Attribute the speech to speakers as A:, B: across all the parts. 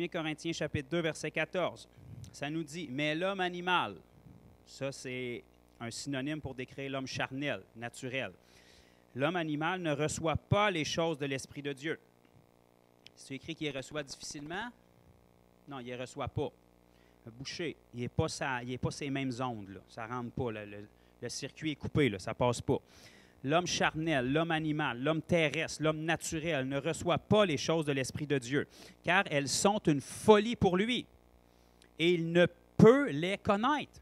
A: 1 Corinthiens chapitre 2, verset 14. Ça nous dit, mais l'homme animal, ça c'est un synonyme pour décrire l'homme charnel, naturel. L'homme animal ne reçoit pas les choses de l'Esprit de Dieu. C'est écrit qu'il les reçoit difficilement? Non, il ne les reçoit pas. Un boucher, il n'est pas ces mêmes ondes, là. Ça ne rentre pas. Le circuit est coupé, là, ça ne passe pas. L'homme charnel, l'homme animal, l'homme terrestre, l'homme naturel ne reçoit pas les choses de l'Esprit de Dieu, car elles sont une folie pour lui, et il ne peut les connaître.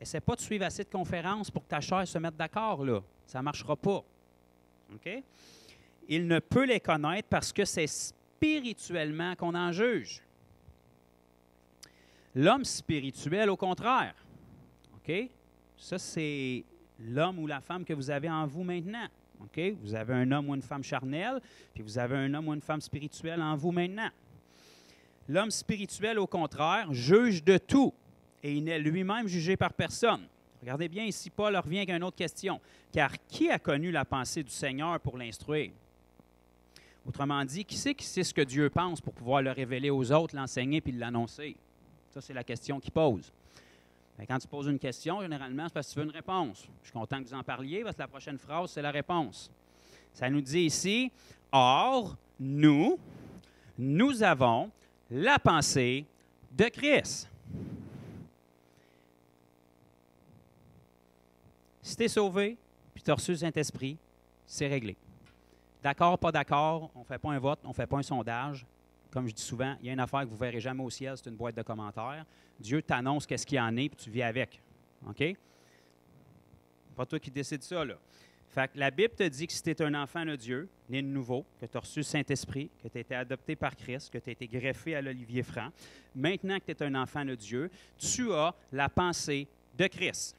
A: Essaie pas de suivre assez de conférences pour que ta chair se mette d'accord, là. Ça ne marchera pas. OK? Il ne peut les connaître parce que c'est spirituellement qu'on en juge. L'homme spirituel, au contraire. OK? Ça, c'est l'homme ou la femme que vous avez en vous maintenant. OK? Vous avez un homme ou une femme charnelle, puis vous avez un homme ou une femme spirituelle en vous maintenant. L'homme spirituel, au contraire, juge de tout, et il n'est lui-même jugé par personne. Regardez bien ici, Paul revient avec une autre question. Car qui a connu la pensée du Seigneur pour l'instruire? Autrement dit, qui sait ce que Dieu pense pour pouvoir le révéler aux autres, l'enseigner puis l'annoncer? Ça, c'est la question qu'il pose. Quand tu poses une question, généralement, c'est parce que tu veux une réponse. Je suis content que vous en parliez, parce que la prochaine phrase, c'est la réponse. Ça nous dit ici, « Or, nous avons la pensée de Christ. » Si tu es sauvé, puis tu as reçu le Saint-Esprit, c'est réglé. D'accord, pas d'accord, on ne fait pas un vote, on ne fait pas un sondage. Comme je dis souvent, il y a une affaire que vous ne verrez jamais au ciel, c'est une boîte de commentaires. Dieu t'annonce qu'est-ce qu'il y en est, puis tu vis avec. OK? Pas toi qui décides ça, là. Fait que la Bible te dit que si tu es un enfant de Dieu, né de nouveau, que tu as reçu le Saint-Esprit, que tu as été adopté par Christ, que tu as été greffé à l'olivier franc, maintenant que tu es un enfant de Dieu, tu as la pensée de Christ.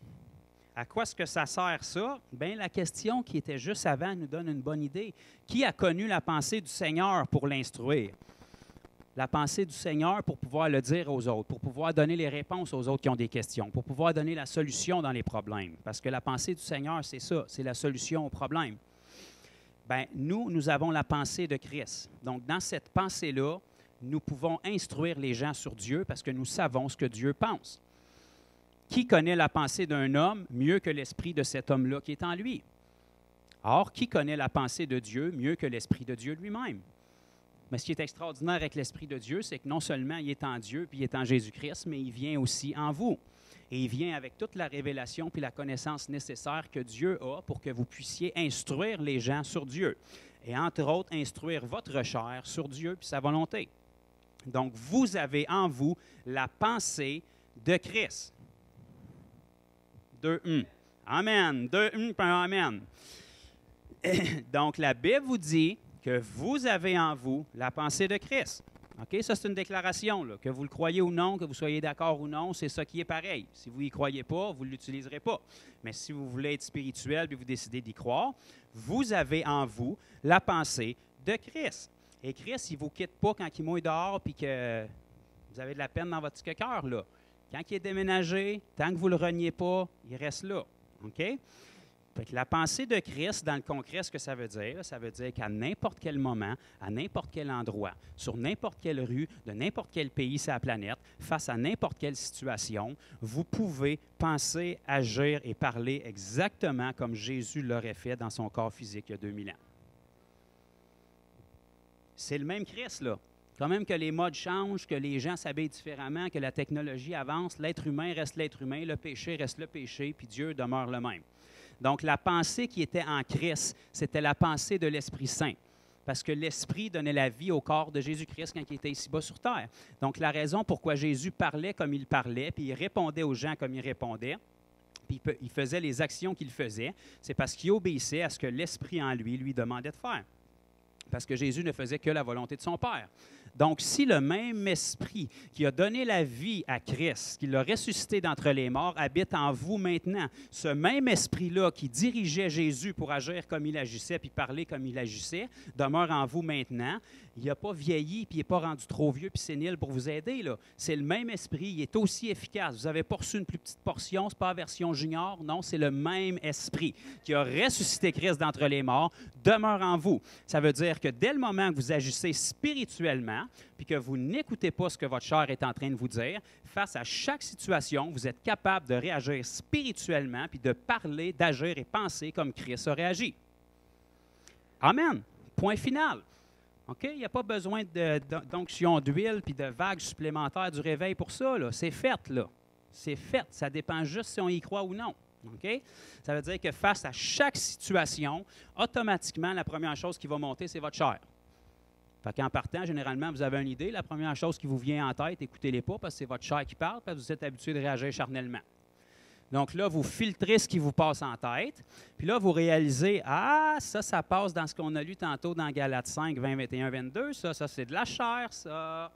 A: À quoi est-ce que ça sert, ça? Bien, la question qui était juste avant nous donne une bonne idée. Qui a connu la pensée du Seigneur pour l'instruire? La pensée du Seigneur pour pouvoir le dire aux autres, pour pouvoir donner les réponses aux autres qui ont des questions, pour pouvoir donner la solution dans les problèmes. Parce que la pensée du Seigneur, c'est ça, c'est la solution aux problèmes. Bien, nous avons la pensée de Christ. Donc, dans cette pensée-là, nous pouvons instruire les gens sur Dieu parce que nous savons ce que Dieu pense. Qui connaît la pensée d'un homme mieux que l'esprit de cet homme-là qui est en lui? Or, qui connaît la pensée de Dieu mieux que l'esprit de Dieu lui-même? Mais ce qui est extraordinaire avec l'Esprit de Dieu, c'est que non seulement il est en Dieu puis il est en Jésus-Christ, mais il vient aussi en vous. Et il vient avec toute la révélation puis la connaissance nécessaire que Dieu a pour que vous puissiez instruire les gens sur Dieu. Et entre autres, instruire votre chair sur Dieu puis sa volonté. Donc, vous avez en vous la pensée de Christ. 2 Amen. 2 puis un Amen. Donc, la Bible vous dit que vous avez en vous la pensée de Christ. OK? Ça, c'est une déclaration, là. Que vous le croyez ou non, que vous soyez d'accord ou non, c'est ça qui est pareil. Si vous n'y croyez pas, vous ne l'utiliserez pas. Mais si vous voulez être spirituel et vous décidez d'y croire, vous avez en vous la pensée de Christ. Et Christ, il ne vous quitte pas quand il mouille dehors et que vous avez de la peine dans votre petit cœur, là. Quand il est déménagé, tant que vous ne le reniez pas, il reste là. OK? Fait que la pensée de Christ, dans le concret, ce que ça veut dire qu'à n'importe quel moment, à n'importe quel endroit, sur n'importe quelle rue, de n'importe quel pays sur la planète, face à n'importe quelle situation, vous pouvez penser, agir et parler exactement comme Jésus l'aurait fait dans son corps physique il y a 2000 ans. C'est le même Christ, là. Quand même que les modes changent, que les gens s'habillent différemment, que la technologie avance, l'être humain reste l'être humain, le péché reste le péché, puis Dieu demeure le même. Donc, la pensée qui était en Christ, c'était la pensée de l'Esprit Saint. Parce que l'Esprit donnait la vie au corps de Jésus-Christ quand il était ici-bas sur terre. Donc, la raison pourquoi Jésus parlait comme il parlait, puis il répondait aux gens comme il répondait, puis il faisait les actions qu'il faisait, c'est parce qu'il obéissait à ce que l'Esprit en lui demandait de faire. Parce que Jésus ne faisait que la volonté de son Père. Donc, si le même esprit qui a donné la vie à Christ, qui l'a ressuscité d'entre les morts, habite en vous maintenant, ce même esprit-là qui dirigeait Jésus pour agir comme il agissait puis parler comme il agissait, demeure en vous maintenant. Il n'a pas vieilli puis il n'est pas rendu trop vieux puis sénile pour vous aider, là. C'est le même esprit, il est aussi efficace. Vous n'avez pas reçu une plus petite portion, ce n'est pas la version junior, non, c'est le même esprit qui a ressuscité Christ d'entre les morts, demeure en vous. Ça veut dire dire que dès le moment que vous agissez spirituellement, puis que vous n'écoutez pas ce que votre chair est en train de vous dire, face à chaque situation, vous êtes capable de réagir spirituellement, puis de parler, d'agir et penser comme Christ a réagi. Amen. Point final. OK? Il n'y a pas besoin d'onction d'huile puis de vagues supplémentaires du réveil pour ça. C'est fait, là. C'est fait. Ça dépend juste si on y croit ou non. OK? Ça veut dire que face à chaque situation, automatiquement, la première chose qui va monter, c'est votre chair. Fait qu'en partant, généralement, vous avez une idée. La première chose qui vous vient en tête, écoutez-les pas parce que c'est votre chair qui parle, parce que vous êtes habitué de réagir charnellement. Donc là, vous filtrez ce qui vous passe en tête. Puis là, vous réalisez, ça passe dans ce qu'on a lu tantôt dans Galates 5, 20, 21, 22. Ça, c'est de la chair, ça.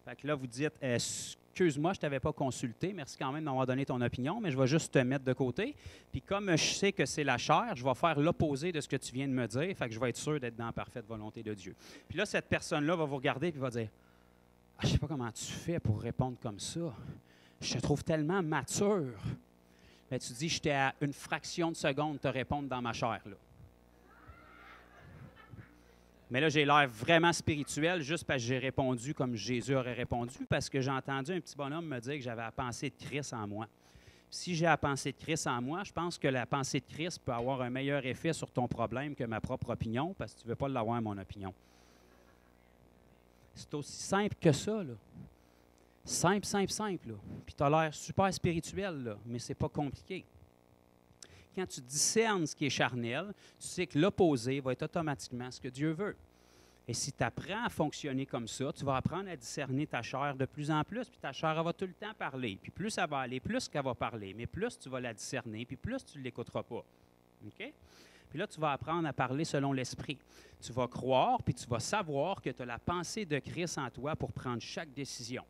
A: Fait que là, vous dites, excuse-moi, je ne t'avais pas consulté. Merci quand même d'avoir donné ton opinion, mais je vais juste te mettre de côté. Puis comme je sais que c'est la chair, je vais faire l'opposé de ce que tu viens de me dire. Fait que je vais être sûr d'être dans la parfaite volonté de Dieu. Puis là, cette personne-là va vous regarder et va dire, je ne sais pas comment tu fais pour répondre comme ça. Je te trouve tellement mature. Mais tu dis, j'étais à une fraction de seconde de te répondre dans ma chair. Là. Mais là, j'ai l'air vraiment spirituel juste parce que j'ai répondu comme Jésus aurait répondu, parce que j'ai entendu un petit bonhomme me dire que j'avais la pensée de Christ en moi. Si j'ai la pensée de Christ en moi, je pense que la pensée de Christ peut avoir un meilleur effet sur ton problème que ma propre opinion, parce que tu ne veux pas l'avoir, mon opinion. C'est aussi simple que ça, là. Simple, simple, simple. Là. Puis tu as l'air super spirituel, là, mais ce n'est pas compliqué. Quand tu discernes ce qui est charnel, tu sais que l'opposé va être automatiquement ce que Dieu veut. Et si tu apprends à fonctionner comme ça, tu vas apprendre à discerner ta chair de plus en plus, puis ta chair elle va tout le temps parler. Puis plus ça va aller, plus qu'elle va parler, mais plus tu vas la discerner, puis plus tu ne l'écouteras pas. OK? Puis là, tu vas apprendre à parler selon l'esprit. Tu vas croire, puis tu vas savoir que tu as la pensée de Christ en toi pour prendre chaque décision.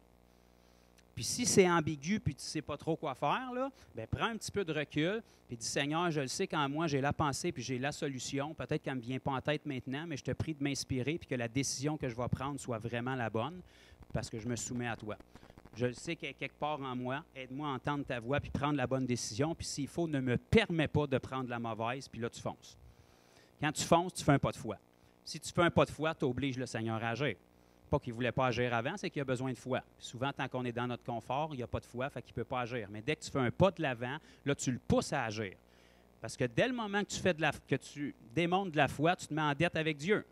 A: Puis si c'est ambigu puis tu ne sais pas trop quoi faire, là, bien, prends un petit peu de recul puis dis, Seigneur, je le sais qu'en moi, j'ai la pensée puis j'ai la solution. Peut-être qu'elle ne me vient pas en tête maintenant, mais je te prie de m'inspirer puis que la décision que je vais prendre soit vraiment la bonne parce que je me soumets à toi. Je le sais qu'elle est quelque part en moi. Aide-moi à entendre ta voix puis prendre la bonne décision. Puis s'il faut, ne me permets pas de prendre la mauvaise, puis là, tu fonces. Quand tu fonces, tu fais un pas de foi. Si tu fais un pas de foi, tu obliges le Seigneur à agir. Pas qu'il ne voulait pas agir avant, c'est qu'il a besoin de foi. Souvent, tant qu'on est dans notre confort, il n'y a pas de foi, fait qu'il ne peut pas agir. Mais dès que tu fais un pas de l'avant, là, tu le pousses à agir. Parce que dès le moment que tu démontres de la foi, tu te mets en dette avec Dieu.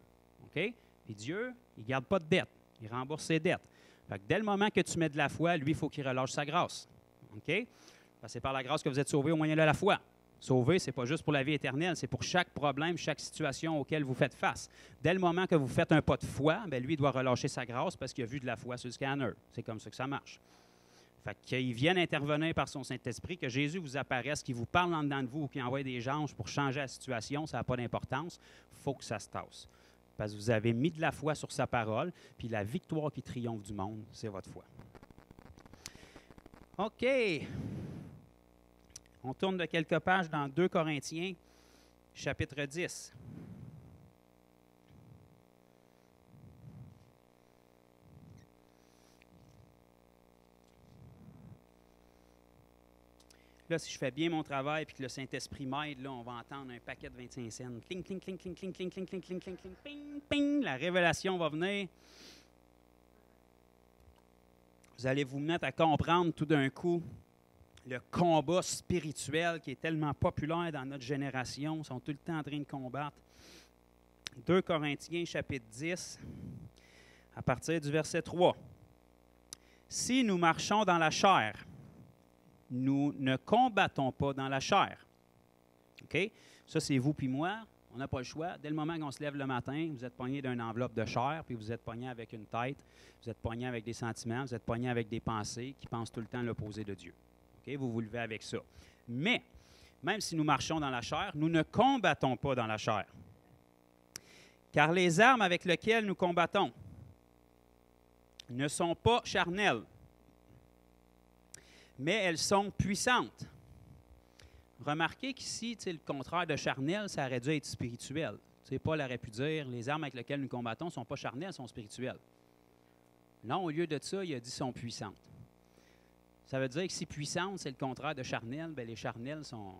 A: OK? Et Dieu, il ne garde pas de dette. Il rembourse ses dettes. Fait que dès le moment que tu mets de la foi, lui, il faut qu'il relâche sa grâce. OK? C'est par la grâce que vous êtes sauvés au moyen de la foi. Sauver, ce n'est pas juste pour la vie éternelle, c'est pour chaque problème, chaque situation auquel vous faites face. Dès le moment que vous faites un pas de foi, bien, lui, il doit relâcher sa grâce parce qu'il a vu de la foi sur le scanner. C'est comme ça que ça marche. Fait qu'il vienne intervenir par son Saint-Esprit, que Jésus vous apparaisse, qu'il vous parle en dedans de vous ou qu'il envoie des anges pour changer la situation, ça n'a pas d'importance. Il faut que ça se tasse. Parce que vous avez mis de la foi sur sa parole, puis la victoire qui triomphe du monde, c'est votre foi. OK. On tourne de quelques pages dans 2 Corinthiens, chapitre 10. Là, si je fais bien mon travail et que le Saint-Esprit m'aide, là, on va entendre un paquet de 25 cents. Cling, cling, cling, cling, cling, cling, cling, cling, cling, cling, cling, ping, ping. La révélation va venir. Vous allez vous mettre à comprendre tout d'un coup le combat spirituel qui est tellement populaire dans notre génération. Ils sont tout le temps en train de combattre. 2 Corinthiens, chapitre 10, à partir du verset 3. « Si nous marchons dans la chair, nous ne combattons pas dans la chair. » OK? Ça, c'est vous puis moi. On n'a pas le choix. Dès le moment qu'on se lève le matin, vous êtes pogné d'une enveloppe de chair, puis vous êtes pogné avec une tête, vous êtes pogné avec des sentiments, vous êtes pogné avec des pensées qui pensent tout le temps l'opposé de Dieu. Okay? Vous vous levez avec ça. Mais, même si nous marchons dans la chair, nous ne combattons pas dans la chair. Car les armes avec lesquelles nous combattons ne sont pas charnelles, mais elles sont puissantes. Remarquez qu'ici, le contraire de charnel, ça aurait dû être spirituel. Paul aurait pu dire, les armes avec lesquelles nous combattons ne sont pas charnelles, sont spirituelles. Non, au lieu de ça, il a dit sont puissantes. Ça veut dire que si puissante, c'est le contraire de charnel, bien les charnels sont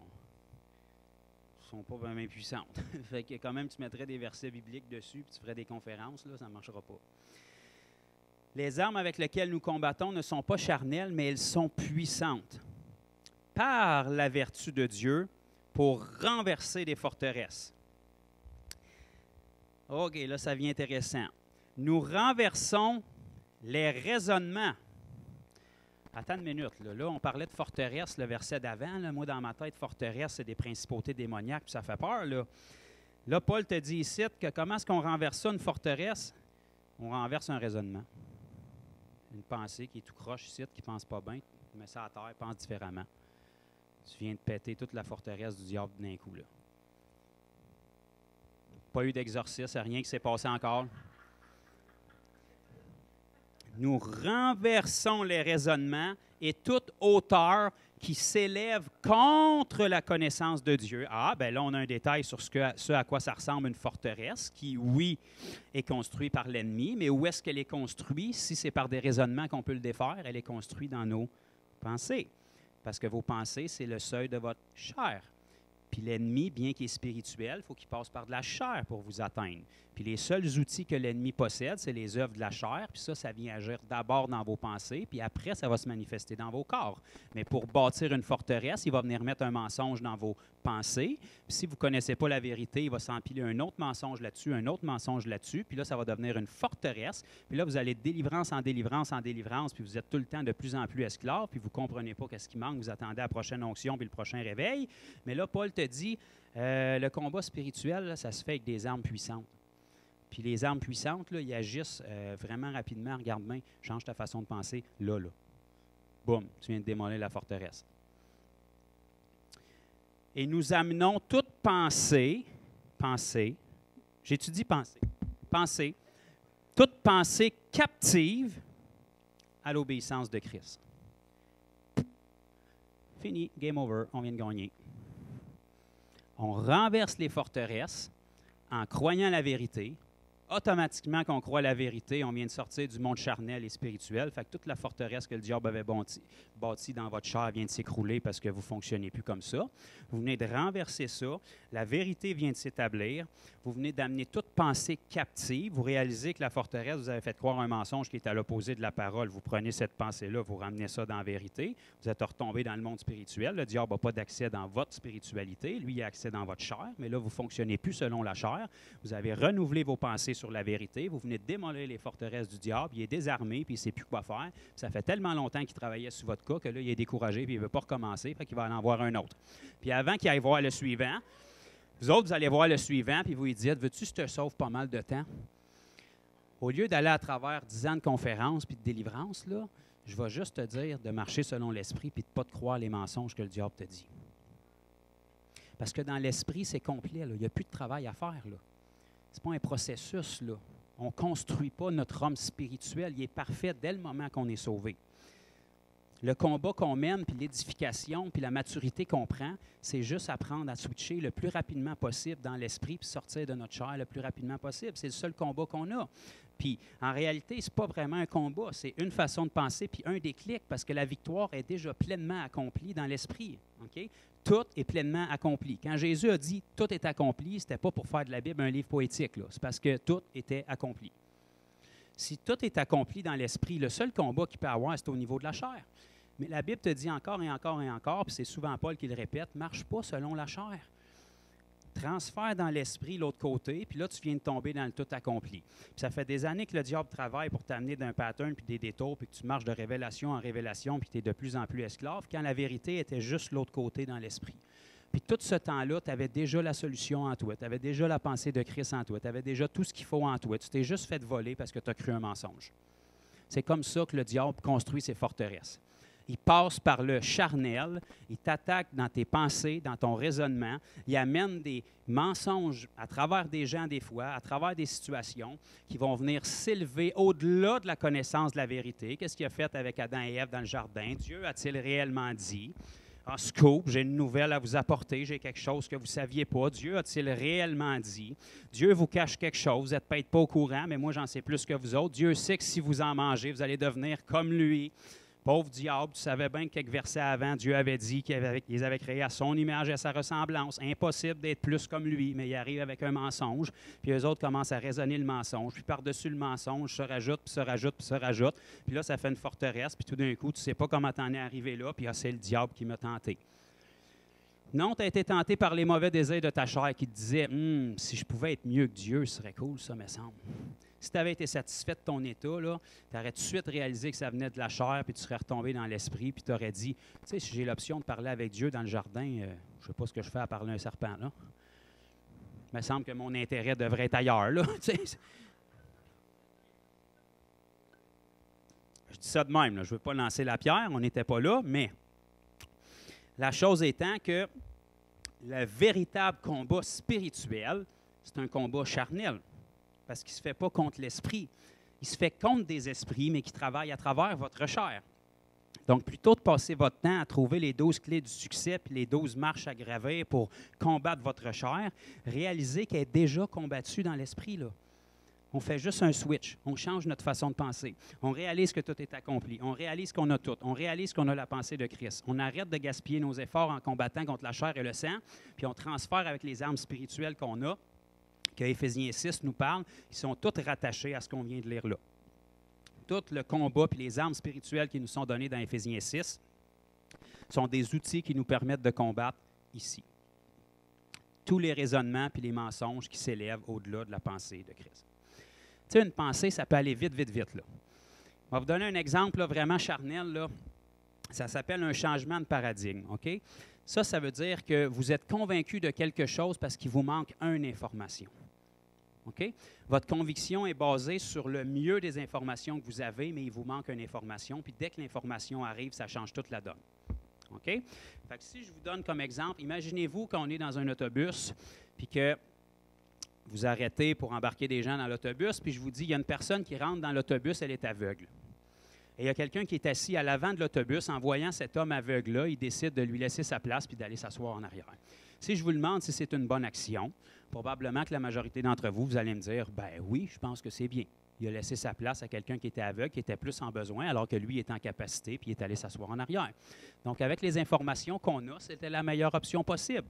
A: sont pas vraiment puissantes. Fait que quand même, tu mettrais des versets bibliques dessus, puis tu ferais des conférences, là, ça ne marchera pas. Les armes avec lesquelles nous combattons ne sont pas charnelles, mais elles sont puissantes par la vertu de Dieu pour renverser des forteresses. OK, là, ça devient intéressant. Nous renversons les raisonnements. Attends une minute. Là, on parlait de forteresse, le verset d'avant. Moi, dans ma tête, forteresse, c'est des principautés démoniaques, puis ça fait peur. Là, Paul te dit ici que comment est-ce qu'on renverse ça, une forteresse? On renverse un raisonnement. Une pensée qui est tout croche ici, qui ne pense pas bien, tu mets ça à terre, pense différemment. Tu viens de péter toute la forteresse du diable d'un coup. Là. Pas eu d'exorcisme, rien qui s'est passé encore. Nous renversons les raisonnements et toute hauteur qui s'élève contre la connaissance de Dieu. Ah, bien là, on a un détail sur ce à quoi ça ressemble une forteresse, qui, oui, est construite par l'ennemi, mais où est-ce qu'elle est construite? Si c'est par des raisonnements qu'on peut le défaire, elle est construite dans nos pensées. Parce que vos pensées, c'est le seuil de votre chair. Puis l'ennemi, bien qu'il est spirituel, il faut qu'il passe par de la chair pour vous atteindre. Puis les seuls outils que l'ennemi possède, c'est les œuvres de la chair. Puis ça vient agir d'abord dans vos pensées, puis après, ça va se manifester dans vos corps. Mais pour bâtir une forteresse, il va venir mettre un mensonge dans vos pensées. Puis si vous ne connaissez pas la vérité, il va s'empiler un autre mensonge là-dessus, un autre mensonge là-dessus. Puis là, ça va devenir une forteresse. Puis là, vous allez de délivrance en délivrance en délivrance, puis vous êtes tout le temps de plus en plus esclave, puis vous ne comprenez pas qu'est-ce qui manque. Vous attendez la prochaine onction, puis le prochain réveil. Mais là, Paul te dit, le combat spirituel, là, ça se fait avec des armes puissantes. Puis les armes puissantes, là, ils agissent vraiment rapidement. Regarde bien, change ta façon de penser, là. Boum, tu viens de démolir la forteresse. Et nous amenons toute pensée, j'étudie pensée, toute pensée captive à l'obéissance de Christ. Fini, game over, on vient de gagner. On renverse les forteresses en croyant la vérité. Automatiquement, quand on croit la vérité, on vient de sortir du monde charnel et spirituel. Fait que toute la forteresse que le diable avait bâtie dans votre chair vient de s'écrouler parce que vous ne fonctionnez plus comme ça. Vous venez de renverser ça. La vérité vient de s'établir. Vous venez d'amener toute pensée captive. Vous réalisez que la forteresse, vous avez fait croire un mensonge qui est à l'opposé de la parole. Vous prenez cette pensée-là, vous ramenez ça dans la vérité. Vous êtes retombé dans le monde spirituel. Le diable n'a pas d'accès dans votre spiritualité. Lui, il a accès dans votre chair. Mais là, vous ne fonctionnez plus selon la chair. Vous avez renouvelé vos pensées sur la vérité. Vous venez de démolir les forteresses du diable. Il est désarmé, puis il ne sait plus quoi faire. Ça fait tellement longtemps qu'il travaillait sur votre cas que là, il est découragé, puis il ne veut pas recommencer. Fait qu'il va aller en voir un autre. Puis avant qu'il aille voir le suivant, vous autres, vous allez voir le suivant, puis vous lui dites, veux-tu que je te sauve pas mal de temps? Au lieu d'aller à travers 10 ans de conférences puis de délivrance, là, je vais juste te dire de marcher selon l'esprit puis de ne pas te croire les mensonges que le diable te dit. Parce que dans l'esprit, c'est complet. Là. Il n'y a plus de travail à faire. Ce n'est pas un processus. Là. On ne construit pas notre homme spirituel. Il est parfait dès le moment qu'on est sauvé. Le combat qu'on mène, puis l'édification, puis la maturité qu'on prend, c'est juste apprendre à switcher le plus rapidement possible dans l'esprit, puis sortir de notre chair le plus rapidement possible. C'est le seul combat qu'on a. Puis, en réalité, ce n'est pas vraiment un combat, c'est une façon de penser, puis un déclic, parce que la victoire est déjà pleinement accomplie dans l'esprit. Okay? Tout est pleinement accompli. Quand Jésus a dit « tout est accompli », ce n'était pas pour faire de la Bible un livre poétique, c'est parce que tout était accompli. Si tout est accompli dans l'esprit, le seul combat qu'il peut y avoir, c'est au niveau de la chair. Mais la Bible te dit encore et encore et encore, puis c'est souvent Paul qui le répète, marche pas selon la chair. Transfère dans l'esprit l'autre côté, puis là, tu viens de tomber dans le tout accompli. Puis ça fait des années que le diable travaille pour t'amener d'un pattern, puis des détours, puis que tu marches de révélation en révélation, puis tu es de plus en plus esclave, quand la vérité était juste l'autre côté dans l'esprit. Puis tout ce temps-là, tu avais déjà la solution en toi, tu avais déjà la pensée de Christ en toi, tu avais déjà tout ce qu'il faut en toi. Tu t'es juste fait voler parce que tu as cru un mensonge. C'est comme ça que le diable construit ses forteresses. Il passe par le charnel, il t'attaque dans tes pensées, dans ton raisonnement, il amène des mensonges à travers des gens des fois, à travers des situations qui vont venir s'élever au-delà de la connaissance de la vérité. Qu'est-ce qu'il a fait avec Adam et Ève dans le jardin? Dieu a-t-il réellement dit? En scoop, j'ai une nouvelle à vous apporter, j'ai quelque chose que vous ne saviez pas. Dieu a-t-il réellement dit? Dieu vous cache quelque chose, vous n'êtes peut-être pas au courant, mais moi j'en sais plus que vous autres. Dieu sait que si vous en mangez, vous allez devenir comme lui. Pauvre diable, tu savais bien que quelques versets avant, Dieu avait dit qu'ils les avait créés à son image et à sa ressemblance. Impossible d'être plus comme lui, mais il arrive avec un mensonge. Puis eux autres commencent à raisonner le mensonge. Puis par-dessus le mensonge, se rajoute, puis se rajoute, puis se rajoute. Puis là, ça fait une forteresse. Puis tout d'un coup, tu ne sais pas comment t'en es arrivé là. Puis c'est le diable qui m'a tenté. Non, tu as été tenté par les mauvais désirs de ta chair qui te disaient « Si je pouvais être mieux que Dieu, ce serait cool, ça me semble. » Si tu avais été satisfait de ton état, tu aurais tout de suite réalisé que ça venait de la chair, puis tu serais retombé dans l'esprit, puis tu aurais dit « Tu sais, si j'ai l'option de parler avec Dieu dans le jardin, je ne sais pas ce que je fais à parler à un serpent, là. Il me semble que mon intérêt devrait être ailleurs, là. » Je dis ça de même, là. Je ne veux pas lancer la pierre, on n'était pas là, mais la chose étant que le véritable combat spirituel, c'est un combat charnel. Parce qu'il ne se fait pas contre l'esprit. Il se fait contre des esprits, mais qui travaillent à travers votre chair. Donc, plutôt de passer votre temps à trouver les 12 clés du succès puis les 12 marches à gravir pour combattre votre chair, réalisez qu'elle est déjà combattue dans l'esprit, là. On fait juste un switch. On change notre façon de penser. On réalise que tout est accompli. On réalise qu'on a tout. On réalise qu'on a la pensée de Christ. On arrête de gaspiller nos efforts en combattant contre la chair et le sang, puis on transfère avec les armes spirituelles qu'on a, que Éphésiens 6 nous parle, ils sont toutes rattachés à ce qu'on vient de lire là. Tout le combat puis les armes spirituelles qui nous sont données dans Éphésiens 6 sont des outils qui nous permettent de combattre ici. Tous les raisonnements puis les mensonges qui s'élèvent au-delà de la pensée de Christ. Tu sais, une pensée, ça peut aller vite, vite, vite, là. Je vais vous donner un exemple là, vraiment charnel, là. Ça s'appelle un changement de paradigme, OK? Ça veut dire que vous êtes convaincu de quelque chose parce qu'il vous manque une information. OK? Votre conviction est basée sur le mieux des informations que vous avez, mais il vous manque une information. Puis dès que l'information arrive, ça change toute la donne. OK? Fait que si je vous donne comme exemple, imaginez-vous qu'on est dans un autobus, puis que vous arrêtez pour embarquer des gens dans l'autobus, puis je vous dis, il y a une personne qui rentre dans l'autobus, elle est aveugle. Et il y a quelqu'un qui est assis à l'avant de l'autobus. En voyant cet homme aveugle-là, il décide de lui laisser sa place puis d'aller s'asseoir en arrière. Si je vous demande si c'est une bonne action, probablement que la majorité d'entre vous, vous allez me dire, ben oui, je pense que c'est bien. Il a laissé sa place à quelqu'un qui était aveugle, qui était plus en besoin, alors que lui est en capacité puis il est allé s'asseoir en arrière. Donc, avec les informations qu'on a, c'était la meilleure option possible.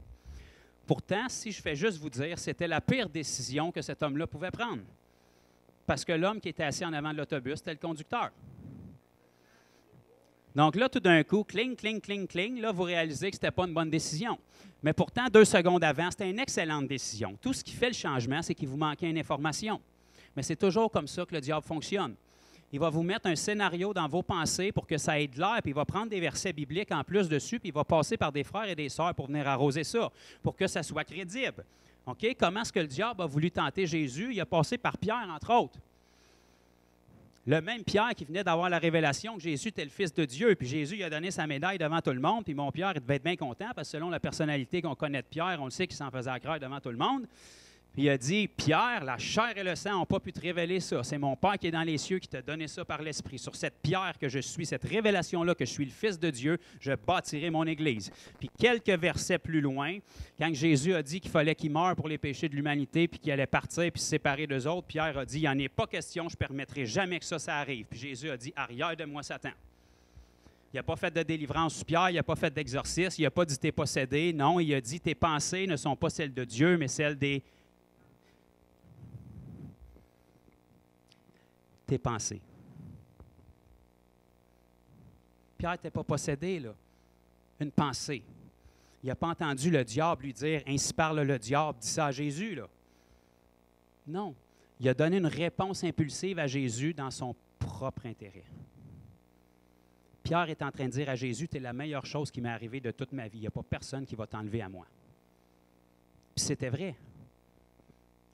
A: Pourtant, si je fais juste vous dire, c'était la pire décision que cet homme-là pouvait prendre. Parce que l'homme qui était assis en avant de l'autobus, c'était le conducteur. Donc là, tout d'un coup, cling, cling, cling, cling, là, vous réalisez que ce n'était pas une bonne décision. Mais pourtant, 2 secondes avant, c'était une excellente décision. Tout ce qui fait le changement, c'est qu'il vous manquait une information. Mais c'est toujours comme ça que le diable fonctionne. Il va vous mettre un scénario dans vos pensées pour que ça ait de l'air, puis il va prendre des versets bibliques en plus dessus, puis il va passer par des frères et des sœurs pour venir arroser ça, pour que ça soit crédible. OK? Comment est-ce que le diable a voulu tenter Jésus? Il a passé par Pierre, entre autres. Le même Pierre qui venait d'avoir la révélation que Jésus était le Fils de Dieu, puis Jésus il a donné sa médaille devant tout le monde, puis mon Pierre il devait être bien content, parce que selon la personnalité qu'on connaît de Pierre, on le sait qu'il s'en faisait accroire devant tout le monde. Puis il a dit, Pierre, la chair et le sang n'ont pas pu te révéler ça. C'est mon Père qui est dans les cieux qui t'a donné ça par l'Esprit. Sur cette pierre que je suis, cette révélation-là que je suis le Fils de Dieu, je bâtirai mon Église. Puis quelques versets plus loin, quand Jésus a dit qu'il fallait qu'il meure pour les péchés de l'humanité, puis qu'il allait partir puis se séparer d'eux autres, Pierre a dit, il n'y en est pas question, je ne permettrai jamais que ça arrive. Puis Jésus a dit, arrière de moi, Satan. Il n'a pas fait de délivrance sur Pierre, il n'a pas fait d'exorcisme, il n'a pas dit t'es possédé. Non, il a dit tes pensées ne sont pas celles de Dieu, mais celles des tes pensées. Pierre n'était pas possédé, là. Une pensée. Il n'a pas entendu le diable lui dire « Ainsi parle le diable », dit ça à Jésus, là. Non. Il a donné une réponse impulsive à Jésus dans son propre intérêt. Pierre est en train de dire à Jésus « Tu es la meilleure chose qui m'est arrivée de toute ma vie. Il n'y a pas personne qui va t'enlever à moi. » Puis c'était vrai.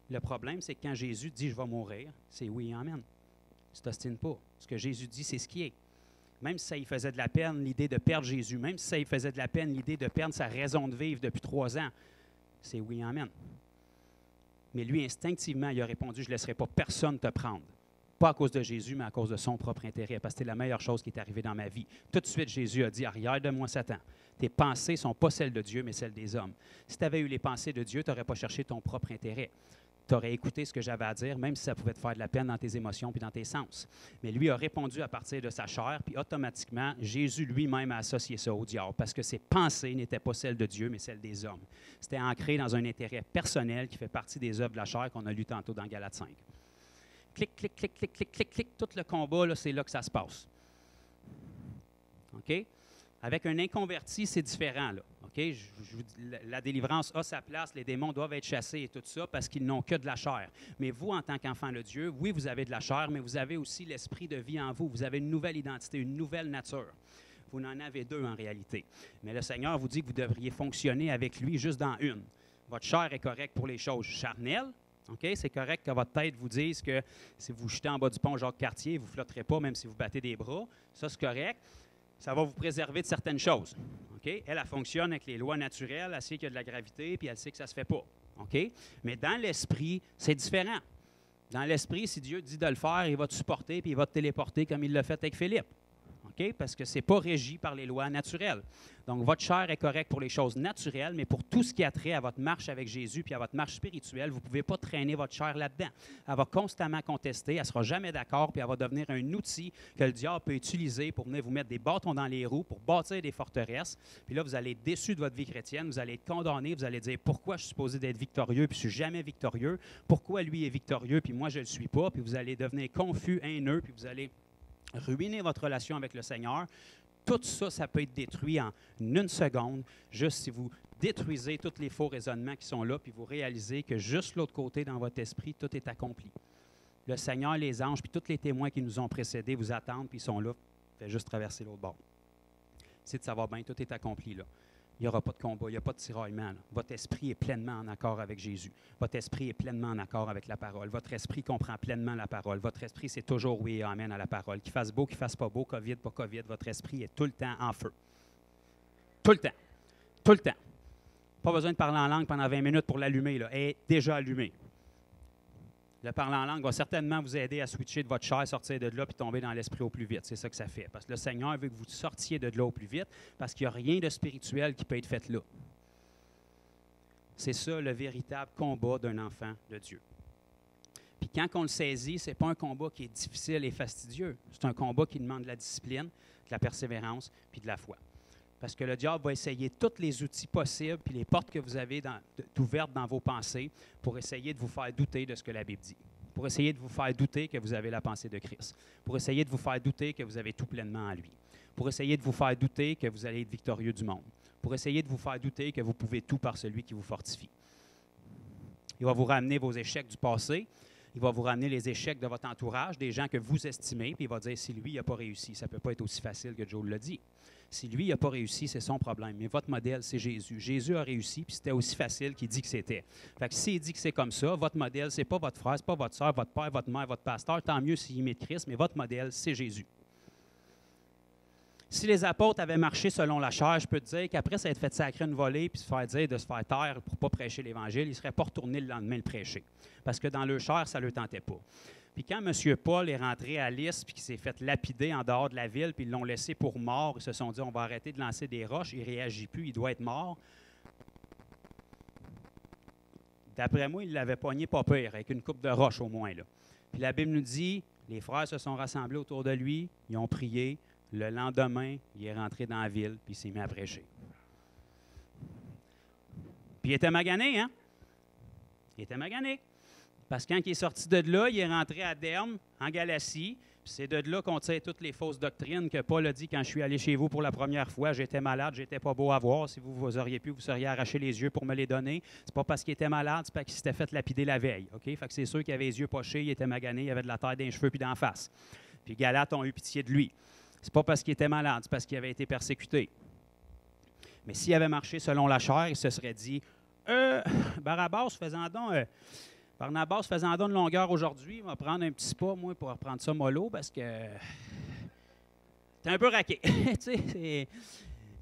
A: Le problème, c'est que quand Jésus dit « Je vais mourir », c'est oui, amen. Tu ne t'ostines pas. Ce que Jésus dit, c'est ce qui est. Même si ça lui faisait de la peine, l'idée de perdre Jésus, même si ça lui faisait de la peine, l'idée de perdre sa raison de vivre depuis 3 ans, c'est oui, amen. Mais lui, instinctivement, il a répondu, je ne laisserai pas personne te prendre. Pas à cause de Jésus, mais à cause de son propre intérêt, parce que c'était la meilleure chose qui est arrivée dans ma vie. Tout de suite, Jésus a dit, arrière de moi, Satan. Tes pensées ne sont pas celles de Dieu, mais celles des hommes. Si tu avais eu les pensées de Dieu, tu n'aurais pas cherché ton propre intérêt. tu aurais écouté ce que j'avais à dire, même si ça pouvait te faire de la peine dans tes émotions puis dans tes sens. Mais lui a répondu à partir de sa chair, puis automatiquement, Jésus lui-même a associé ça au diable, parce que ses pensées n'étaient pas celles de Dieu, mais celles des hommes. C'était ancré dans un intérêt personnel qui fait partie des œuvres de la chair qu'on a lu tantôt dans Galates 5. Clic, clic, clic, clic, clic, clic, clic, tout le combat, c'est là que ça se passe. OK? Avec un inconverti, c'est différent, là. Okay? La délivrance a sa place, les démons doivent être chassés et tout ça parce qu'ils n'ont que de la chair. Mais vous, en tant qu'enfant de Dieu, oui, vous avez de la chair, mais vous avez aussi l'esprit de vie en vous. Vous avez une nouvelle identité, une nouvelle nature. Vous en avez deux en réalité. Mais le Seigneur vous dit que vous devriez fonctionner avec lui juste dans une. Votre chair est correcte pour les choses charnelles. Okay? C'est correct que votre tête vous dise que si vous jetez en bas du pont Jacques-Cartier, vous ne flotterez pas même si vous battez des bras. Ça, c'est correct. Ça va vous préserver de certaines choses. Okay? Elle fonctionne avec les lois naturelles, elle sait qu'il y a de la gravité, puis elle sait que ça ne se fait pas. Okay? Mais dans l'esprit, c'est différent. Dans l'esprit, si Dieu dit de le faire, il va te supporter, puis il va te téléporter comme il l'a fait avec Philippe. Okay? Parce que ce n'est pas régi par les lois naturelles. Donc, votre chair est correcte pour les choses naturelles, mais pour tout ce qui a trait à votre marche avec Jésus puis à votre marche spirituelle, vous ne pouvez pas traîner votre chair là-dedans. Elle va constamment contester, elle ne sera jamais d'accord, puis elle va devenir un outil que le diable peut utiliser pour venir vous mettre des bâtons dans les roues, pour bâtir des forteresses. Puis là, vous allez être déçu de votre vie chrétienne, vous allez être condamné, vous allez dire pourquoi je suis supposé d'être victorieux, puis je ne suis jamais victorieux, pourquoi lui est victorieux, puis moi je ne le suis pas, puis vous allez devenir confus, haineux, puis vous allez ruiner votre relation avec le Seigneur. Tout ça, ça peut être détruit en une seconde, juste si vous détruisez tous les faux raisonnements qui sont là, puis vous réalisez que juste l'autre côté, dans votre esprit, tout est accompli. Le Seigneur, les anges, puis tous les témoins qui nous ont précédés vous attendent, puis ils sont là. Faites juste traverser l'autre bord. C'est de savoir bien, tout est accompli là. Il n'y aura pas de combat, il n'y a pas de tiraillement. Là. Votre esprit est pleinement en accord avec Jésus. Votre esprit est pleinement en accord avec la parole. Votre esprit comprend pleinement la parole. Votre esprit, c'est toujours oui et amen à la parole. Qu'il fasse beau, qu'il fasse pas beau, COVID, pas COVID, votre esprit est tout le temps en feu. Tout le temps. Tout le temps. Pas besoin de parler en langue pendant 20 minutes pour l'allumer. Elle est déjà allumée. Le parler en langue va certainement vous aider à switcher de votre chair, sortir de là, puis tomber dans l'esprit au plus vite. C'est ça que ça fait. Parce que le Seigneur veut que vous sortiez de là au plus vite, parce qu'il n'y a rien de spirituel qui peut être fait là. C'est ça le véritable combat d'un enfant de Dieu. Puis quand on le saisit, ce n'est pas un combat qui est difficile et fastidieux. C'est un combat qui demande de la discipline, de la persévérance, puis de la foi. Parce que le diable va essayer tous les outils possibles, puis les portes que vous avez ouvertes dans vos pensées pour essayer de vous faire douter de ce que la Bible dit. Pour essayer de vous faire douter que vous avez la pensée de Christ. Pour essayer de vous faire douter que vous avez tout pleinement en lui. Pour essayer de vous faire douter que vous allez être victorieux du monde. Pour essayer de vous faire douter que vous pouvez tout par celui qui vous fortifie. Il va vous ramener vos échecs du passé. Il va vous ramener les échecs de votre entourage, des gens que vous estimez, puis il va dire, si lui, il n'a pas réussi, ça ne peut pas être aussi facile que Joe l'a dit. Si lui, il n'a pas réussi, c'est son problème. Mais votre modèle, c'est Jésus. Jésus a réussi, puis c'était aussi facile qu'il dit que c'était. Fait que s'il dit que c'est comme ça, votre modèle, ce n'est pas votre frère, ce n'est pas votre soeur, votre père, votre mère, votre pasteur, tant mieux s'il imite Christ, mais votre modèle, c'est Jésus. Si les apôtres avaient marché selon la chair, je peux te dire qu'après ça être fait sacrer une volée puis se faire dire de se faire taire pour ne pas prêcher l'Évangile, ils ne seraient pas retournés le lendemain le prêcher. Parce que dans leur chair, ça ne leur tentait pas. Puis quand M. Paul est rentré à Lys puis qu'il s'est fait lapider en dehors de la ville, puis ils l'ont laissé pour mort, ils se sont dit on va arrêter de lancer des roches, il ne réagit plus, il doit être mort. D'après moi, il l'avait pogné pas pire, avec une coupe de roches au moins. Là. Puis la Bible nous dit, les frères se sont rassemblés autour de lui, ils ont prié. Le lendemain, il est rentré dans la ville, puis il s'est mis à prêcher. Puis il était magané, hein? Il était magané. Parce que quand il est sorti de là, il est rentré à Derbe, en Galatie. Puis c'est de là qu'on tire toutes les fausses doctrines que Paul a dit quand je suis allé chez vous pour la première fois. J'étais malade, j'étais pas beau à voir. Si vous auriez pu, vous seriez arraché les yeux pour me les donner. C'est pas parce qu'il était malade, c'est parce qu'il s'était fait lapider la veille. OK? Fait que c'est sûr qu'il avait les yeux pochés, il était magané, il avait de la terre dans les cheveux puis d'en face. Puis Galates ont eu pitié de lui. Ce n'est pas parce qu'il était malade, c'est parce qu'il avait été persécuté. Mais s'il avait marché selon la chair, il se serait dit Barnabas, faisant donc une longueur aujourd'hui, il va prendre un petit spa, moi, pour reprendre ça mollo, parce que t'es un peu raqué.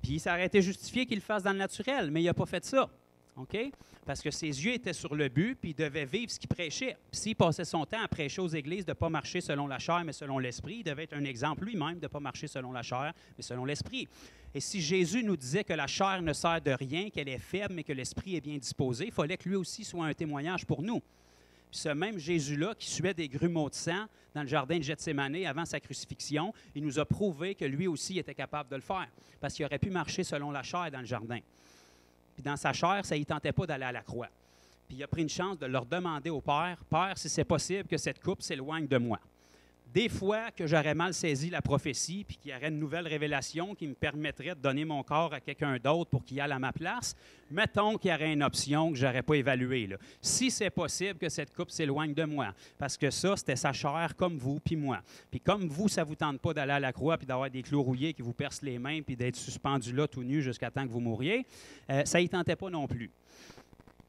A: Puis ça aurait été justifié qu'il le fasse dans le naturel, mais il n'a pas fait ça. OK? Parce que ses yeux étaient sur le but, puis il devait vivre ce qu'il prêchait. Puis s'il passait son temps à prêcher aux églises de ne pas marcher selon la chair, mais selon l'esprit, il devait être un exemple lui-même de ne pas marcher selon la chair, mais selon l'esprit. Et si Jésus nous disait que la chair ne sert de rien, qu'elle est faible, mais que l'esprit est bien disposé, il fallait que lui aussi soit un témoignage pour nous. Puis ce même Jésus-là, qui suait des grumeaux de sang dans le jardin de Gethsémani avant sa crucifixion, il nous a prouvé que lui aussi était capable de le faire, parce qu'il aurait pu marcher selon la chair dans le jardin. Puis dans sa chair, ça ne lui tentait pas d'aller à la croix. Puis il a pris une chance de leur demander au Père, « Père, si c'est possible que cette coupe s'éloigne de moi. » Des fois que j'aurais mal saisi la prophétie, puis qu'il y aurait une nouvelle révélation qui me permettrait de donner mon corps à quelqu'un d'autre pour qu'il aille à ma place, mettons qu'il y aurait une option que je n'aurais pas évaluée, là. Si c'est possible que cette coupe s'éloigne de moi, parce que ça, c'était sa chair comme vous puis moi. Puis comme vous, ça ne vous tente pas d'aller à la croix puis d'avoir des clous rouillés qui vous percent les mains puis d'être suspendu là tout nu jusqu'à temps que vous mouriez, ça ne tentait pas non plus.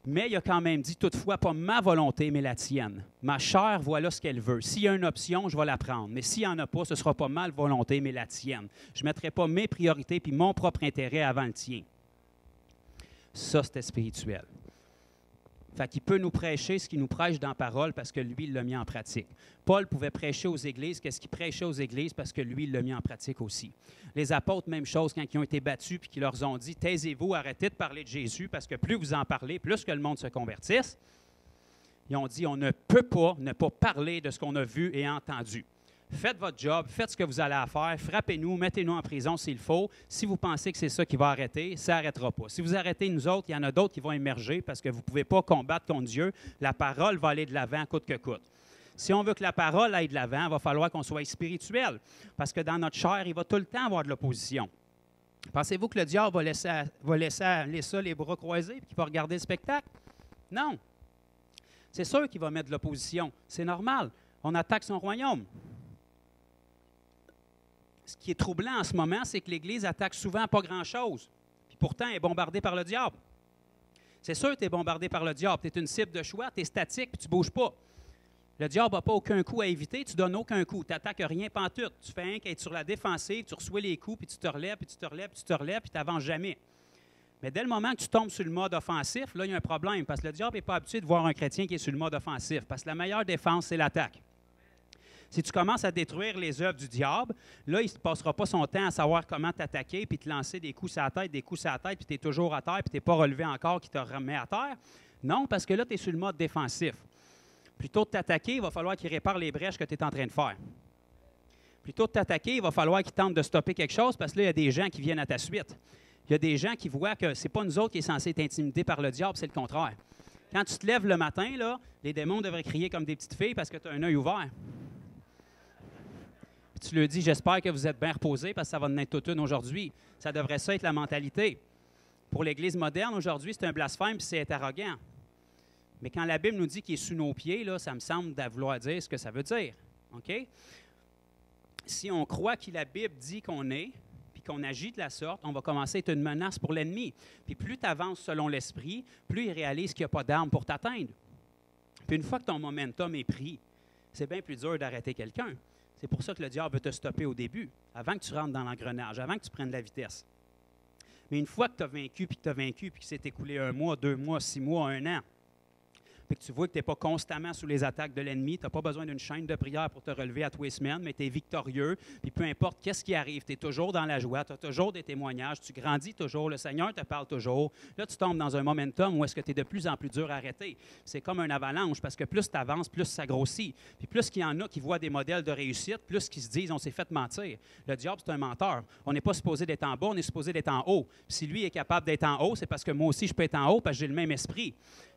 A: Mais il a quand même dit, toutefois, pas ma volonté, mais la tienne. Ma chair, voilà ce qu'elle veut. S'il y a une option, je vais la prendre. Mais s'il n'y en a pas, ce ne sera pas ma volonté, mais la tienne. Je ne mettrai pas mes priorités puis mon propre intérêt avant le tien. Ça, c'était spirituel. Fait qu'il peut nous prêcher ce qu'il nous prêche dans la parole parce que lui, il l'a mis en pratique. Paul pouvait prêcher aux églises, qu'est-ce qu'il prêchait aux églises parce que lui, il l'a mis en pratique aussi. Les apôtres, même chose, quand ils ont été battus puis qu'ils leur ont dit « Taisez-vous, arrêtez de parler de Jésus parce que plus vous en parlez, plus que le monde se convertisse. » Ils ont dit « On ne peut pas ne pas parler de ce qu'on a vu et entendu. Faites votre job, faites ce que vous allez à faire, frappez-nous, mettez-nous en prison s'il faut. Si vous pensez que c'est ça qui va arrêter, ça n'arrêtera pas. Si vous arrêtez nous autres, il y en a d'autres qui vont émerger parce que vous ne pouvez pas combattre contre Dieu. La parole va aller de l'avant coûte que coûte. Si on veut que la parole aille de l'avant, il va falloir qu'on soit spirituel parce que dans notre chair, il va tout le temps avoir de l'opposition. Pensez-vous que le diable va laisser aller ça les bras croisés et qu'il va regarder le spectacle? Non. C'est sûr qu'il va mettre de l'opposition. C'est normal. On attaque son royaume. Ce qui est troublant en ce moment, c'est que l'Église attaque souvent pas grand-chose. Puis pourtant, elle est bombardée par le diable. C'est sûr que tu es bombardé par le diable. Tu es une cible de choix, tu es statique, puis tu ne bouges pas. Le diable n'a pas aucun coup à éviter, tu ne donnes aucun coup. Tu n'attaques rien pantoute. Tu fais rien qu'être sur la défensive, tu reçois les coups, puis tu te relèves, puis tu te relèves, puis tu te relèves, puis tu n'avances jamais. Mais dès le moment que tu tombes sur le mode offensif, là, il y a un problème, parce que le diable n'est pas habitué de voir un chrétien qui est sur le mode offensif, parce que la meilleure défense, c'est l'attaque. Si tu commences à détruire les œuvres du diable, là, il ne passera pas son temps à savoir comment t'attaquer, puis te lancer des coups sur la tête, puis tu es toujours à terre, puis tu n'es pas relevé encore, qui te remet à terre. Non, parce que là, tu es sur le mode défensif. Plutôt que de t'attaquer, il va falloir qu'il répare les brèches que tu es en train de faire. Plutôt que de t'attaquer, il va falloir qu'il tente de stopper quelque chose, parce que là, il y a des gens qui viennent à ta suite. Il y a des gens qui voient que ce n'est pas nous autres qui est censé être intimidés par le diable, c'est le contraire. Quand tu te lèves le matin, là, les démons devraient crier comme des petites filles parce que tu as un œil ouvert. Tu leur dis, j'espère que vous êtes bien reposés parce que ça va en être toute une aujourd'hui. Ça devrait ça être la mentalité. Pour l'Église moderne, aujourd'hui, c'est un blasphème et c'est être arrogant. Mais quand la Bible nous dit qu'il est sous nos pieds, là, ça me semble vouloir dire ce que ça veut dire. OK? Si on croit que la Bible dit qu'on est, puis qu'on agit de la sorte, on va commencer à être une menace pour l'ennemi. Puis plus tu avances selon l'Esprit, plus il réalise qu'il n'y a pas d'arme pour t'atteindre. Puis une fois que ton momentum est pris, c'est bien plus dur d'arrêter quelqu'un. C'est pour ça que le diable veut te stopper au début, avant que tu rentres dans l'engrenage, avant que tu prennes de la vitesse. Mais une fois que tu as vaincu, puis que s'est écoulé 1 mois, 2 mois, 6 mois, 1 an, puis que tu vois que tu n'es pas constamment sous les attaques de l'ennemi, tu n'as pas besoin d'une chaîne de prière pour te relever à tous les semaines, mais tu es victorieux, puis peu importe qu'est-ce qui arrive, tu es toujours dans la joie, tu as toujours des témoignages, tu grandis toujours, le Seigneur te parle toujours. Là, tu tombes dans un momentum où est-ce que tu es de plus en plus dur à arrêter. C'est comme une avalanche, parce que plus tu avances, plus ça grossit. Puis plus qu'il y en a qui voient des modèles de réussite, plus qu'ils se disent « on s'est fait mentir ». Le diable, c'est un menteur. On n'est pas supposé d'être en bas, on est supposé d'être en haut. Puis si lui est capable d'être en haut, c'est parce que moi aussi, je peux être en haut, parce que j'ai le même esprit.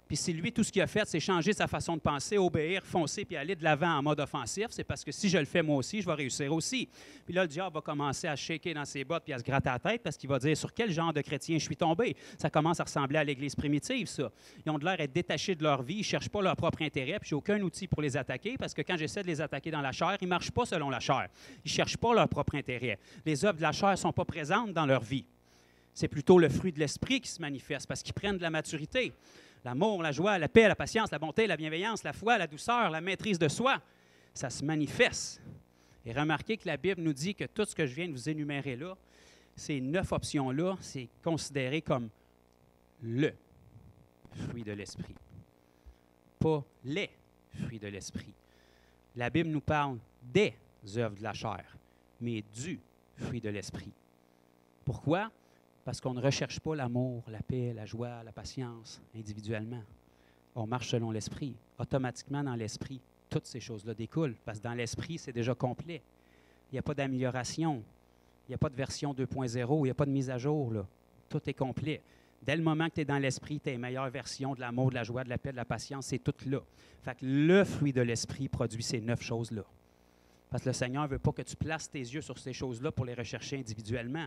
A: Puis si lui, tout ce qu'il a fait, c'est changer sa façon de penser, obéir, foncer, puis aller de l'avant en mode offensif, c'est parce que si je le fais moi aussi, je vais réussir aussi. Puis là, le diable va commencer à shaker dans ses bottes puis à se gratter la tête parce qu'il va dire sur quel genre de chrétien je suis tombé. Ça commence à ressembler à l'Église primitive, ça. Ils ont de l'air d'être détachés de leur vie, ils ne cherchent pas leur propre intérêt, puis j'ai aucun outil pour les attaquer parce que quand j'essaie de les attaquer dans la chair, ils ne marchent pas selon la chair. Ils ne cherchent pas leur propre intérêt. Les œuvres de la chair ne sont pas présentes dans leur vie. C'est plutôt le fruit de l'esprit qui se manifeste parce qu'ils prennent de la maturité. L'amour, la joie, la paix, la patience, la bonté, la bienveillance, la foi, la douceur, la maîtrise de soi, ça se manifeste. Et remarquez que la Bible nous dit que tout ce que je viens de vous énumérer là, ces 9 options-là, c'est considéré comme le fruit de l'esprit. Pas les fruits de l'esprit. La Bible nous parle des œuvres de la chair, mais du fruit de l'esprit. Pourquoi? Parce qu'on ne recherche pas l'amour, la paix, la joie, la patience individuellement. On marche selon l'esprit. Automatiquement, dans l'esprit, toutes ces choses-là découlent. Parce que dans l'esprit, c'est déjà complet. Il n'y a pas d'amélioration. Il n'y a pas de version 2.0. Il n'y a pas de mise à jour. Là. Tout est complet. Dès le moment que tu es dans l'esprit, tu as les meilleures versions de l'amour, de la joie, de la paix, de la patience. C'est tout là. Fait que le fruit de l'esprit produit ces 9 choses-là. Parce que le Seigneur ne veut pas que tu places tes yeux sur ces choses-là pour les rechercher individuellement.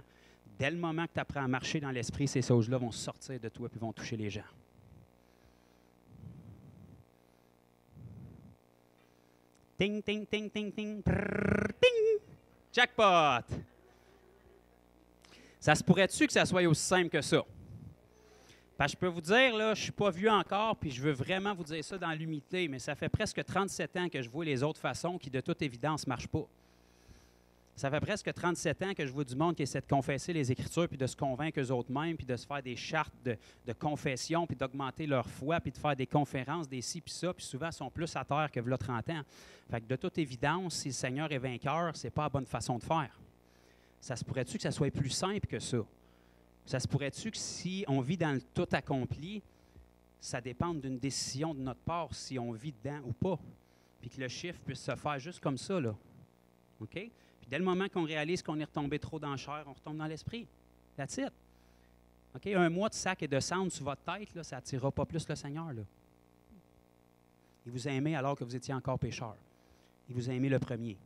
A: Dès le moment que tu apprends à marcher dans l'esprit, ces choses-là vont sortir de toi et vont toucher les gens. Ting, ting, ting, ting, ting, prrr, ting. Jackpot! Ça se pourrait-tu que ça soit aussi simple que ça? Parce que je peux vous dire, là, je ne suis pas vieux encore, puis je veux vraiment vous dire ça dans l'humilité, mais ça fait presque 37 ans que je vois les autres façons qui, de toute évidence, ne marchent pas. Ça fait presque 37 ans que je vois du monde qui essaie de confesser les Écritures, puis de se convaincre eux-mêmes, puis de se faire des chartes de confession, puis d'augmenter leur foi, puis de faire des conférences, des ci, puis ça, puis souvent, ils sont plus à terre que v'là 30 ans. Fait que de toute évidence, si le Seigneur est vainqueur, ce n'est pas la bonne façon de faire. Ça se pourrait-tu que ça soit plus simple que ça? Ça se pourrait-tu que si on vit dans le tout accompli, ça dépend d'une décision de notre part, si on vit dedans ou pas, puis que le chiffre puisse se faire juste comme ça, là. OK? Puis dès le moment qu'on réalise qu'on est retombé trop dans la chair, on retombe dans l'esprit. That's it. OK? Un mois de sac et de cendre sur votre tête, là, ça n'attirera pas plus le Seigneur, là. Il vous a aimé alors que vous étiez encore pécheur. Il vous a aimé le premier.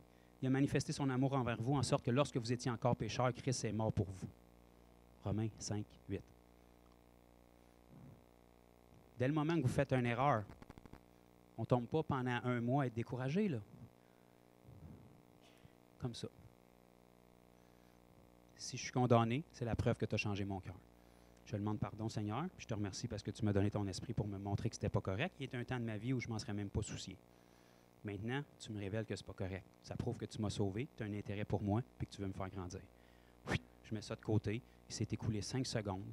A: Il a manifesté son amour envers vous en sorte que lorsque vous étiez encore pécheur, Christ est mort pour vous. Romains 5, 8. Dès le moment que vous faites une erreur, on ne tombe pas pendant un mois à être découragé, là. Comme ça. Si je suis condamné, c'est la preuve que tu as changé mon cœur. Je demande pardon, Seigneur, puis je te remercie parce que tu m'as donné ton esprit pour me montrer que ce n'était pas correct. Il y a un temps de ma vie où je ne m'en serais même pas soucié. Maintenant, tu me révèles que ce n'est pas correct. Ça prouve que tu m'as sauvé, tu as un intérêt pour moi, puis que tu veux me faire grandir. Je mets ça de côté. Il s'est écoulé 5 secondes.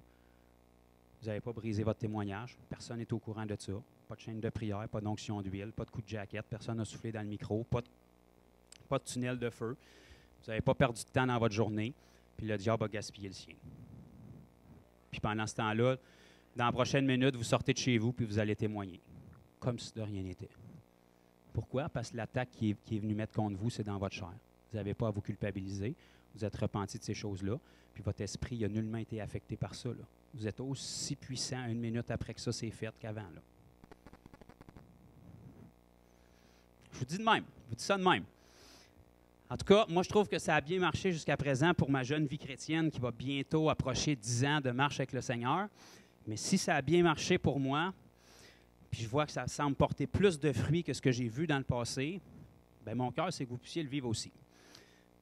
A: Vous n'avez pas brisé votre témoignage. Personne n'est au courant de ça. Pas de chaîne de prière, pas d'onction d'huile, pas de coup de jaquette. Personne n'a soufflé dans le micro, pas de tunnel de feu. Vous n'avez pas perdu de temps dans votre journée. Puis le diable a gaspillé le sien. Puis pendant ce temps-là, dans la prochaine minute, vous sortez de chez vous puis vous allez témoigner. Comme si de rien n'était. Pourquoi? Parce que l'attaque qui est venue mettre contre vous, c'est dans votre chair. Vous n'avez pas à vous culpabiliser. Vous êtes repenti de ces choses-là. Puis votre esprit n'a nullement été affecté par ça, là. Vous êtes aussi puissant une minute après que ça c'est fait qu'avant, là. Je vous dis de même. Je vous dis ça de même. En tout cas, moi, je trouve que ça a bien marché jusqu'à présent pour ma jeune vie chrétienne qui va bientôt approcher 10 ans de marche avec le Seigneur. Mais si ça a bien marché pour moi, puis je vois que ça semble porter plus de fruits que ce que j'ai vu dans le passé, bien, mon cœur, c'est que vous puissiez le vivre aussi.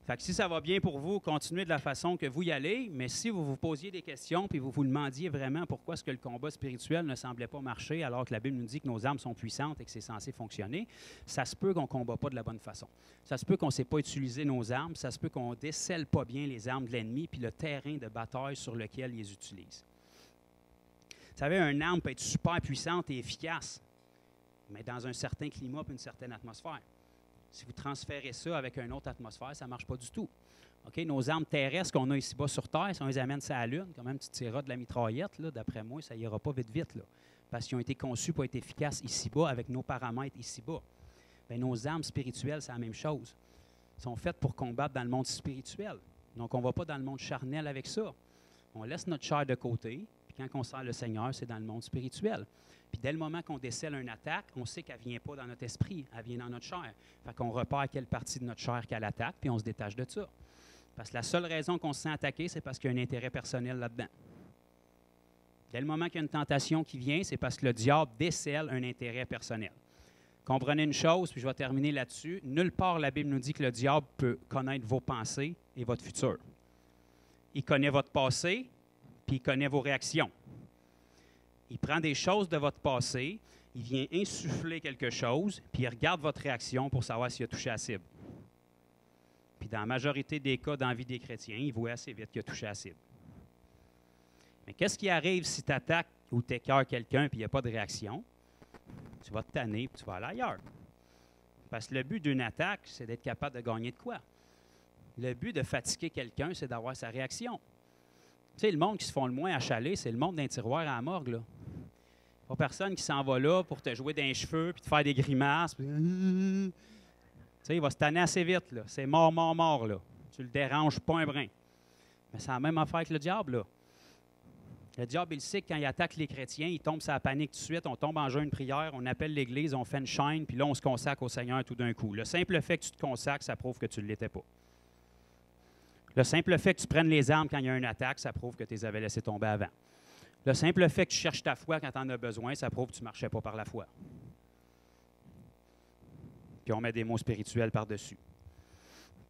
A: Fait que si ça va bien pour vous, continuez de la façon que vous y allez, mais si vous vous posiez des questions puis vous vous demandiez vraiment pourquoi est-ce que le combat spirituel ne semblait pas marcher alors que la Bible nous dit que nos armes sont puissantes et que c'est censé fonctionner, ça se peut qu'on ne combat pas de la bonne façon. Ça se peut qu'on ne sait pas utiliser nos armes, ça se peut qu'on ne décèle pas bien les armes de l'ennemi puis le terrain de bataille sur lequel ils les utilisent. Vous savez, une arme peut être super puissante et efficace, mais dans un certain climat et une certaine atmosphère. Si vous transférez ça avec une autre atmosphère, ça ne marche pas du tout. Okay? Nos armes terrestres qu'on a ici-bas sur Terre, si on les amène sur la Lune, quand même, tu tireras de la mitraillette, là, d'après moi, ça n'ira pas vite, là, parce qu'ils ont été conçus pour être efficaces ici-bas avec nos paramètres ici-bas. Bien, nos armes spirituelles, c'est la même chose. Elles sont faites pour combattre dans le monde spirituel. Donc, on ne va pas dans le monde charnel avec ça. On laisse notre chair de côté, puis quand on sert le Seigneur, c'est dans le monde spirituel. Puis dès le moment qu'on décèle une attaque, on sait qu'elle ne vient pas dans notre esprit, elle vient dans notre chair. Fait qu'on repère quelle partie de notre chair qu'elle attaque, puis on se détache de ça. Parce que la seule raison qu'on se sent attaqué, c'est parce qu'il y a un intérêt personnel là-dedans. Dès le moment qu'il y a une tentation qui vient, c'est parce que le diable décèle un intérêt personnel. Comprenez une chose, puis je vais terminer là-dessus. Nulle part la Bible nous dit que le diable peut connaître vos pensées et votre futur. Il connaît votre passé, puis il connaît vos réactions. Il prend des choses de votre passé, il vient insuffler quelque chose, puis il regarde votre réaction pour savoir s'il a touché à la cible. Puis dans la majorité des cas dans la vie des chrétiens, il voit assez vite qu'il a touché à la cible. Mais qu'est-ce qui arrive si tu attaques ou tu écœures quelqu'un puis il n'y a pas de réaction? Tu vas te tanner puis tu vas aller ailleurs. Parce que le but d'une attaque, c'est d'être capable de gagner de quoi? Le but de fatiguer quelqu'un, c'est d'avoir sa réaction. Tu sais, le monde qui se font le moins achaler, c'est le monde d'un tiroir à la morgue, là. Pas personne qui s'en va là pour te jouer d'un cheveu puis te faire des grimaces. Puis, tu sais, il va se tanner assez vite, là. C'est mort, mort, mort, là. Tu le déranges pas un brin. Mais c'est la même affaire avec le diable, là. Le diable, il sait que quand il attaque les chrétiens, il tombe sur la panique tout de suite, on tombe en jeûne prière, on appelle l'Église, on fait une chaîne, puis là, on se consacre au Seigneur tout d'un coup. Le simple fait que tu te consacres, ça prouve que tu ne l'étais pas. Le simple fait que tu prennes les armes quand il y a une attaque, ça prouve que tu les avais laissées tomber avant. Le simple fait que tu cherches ta foi quand tu en as besoin, ça prouve que tu ne marchais pas par la foi. Puis on met des mots spirituels par-dessus.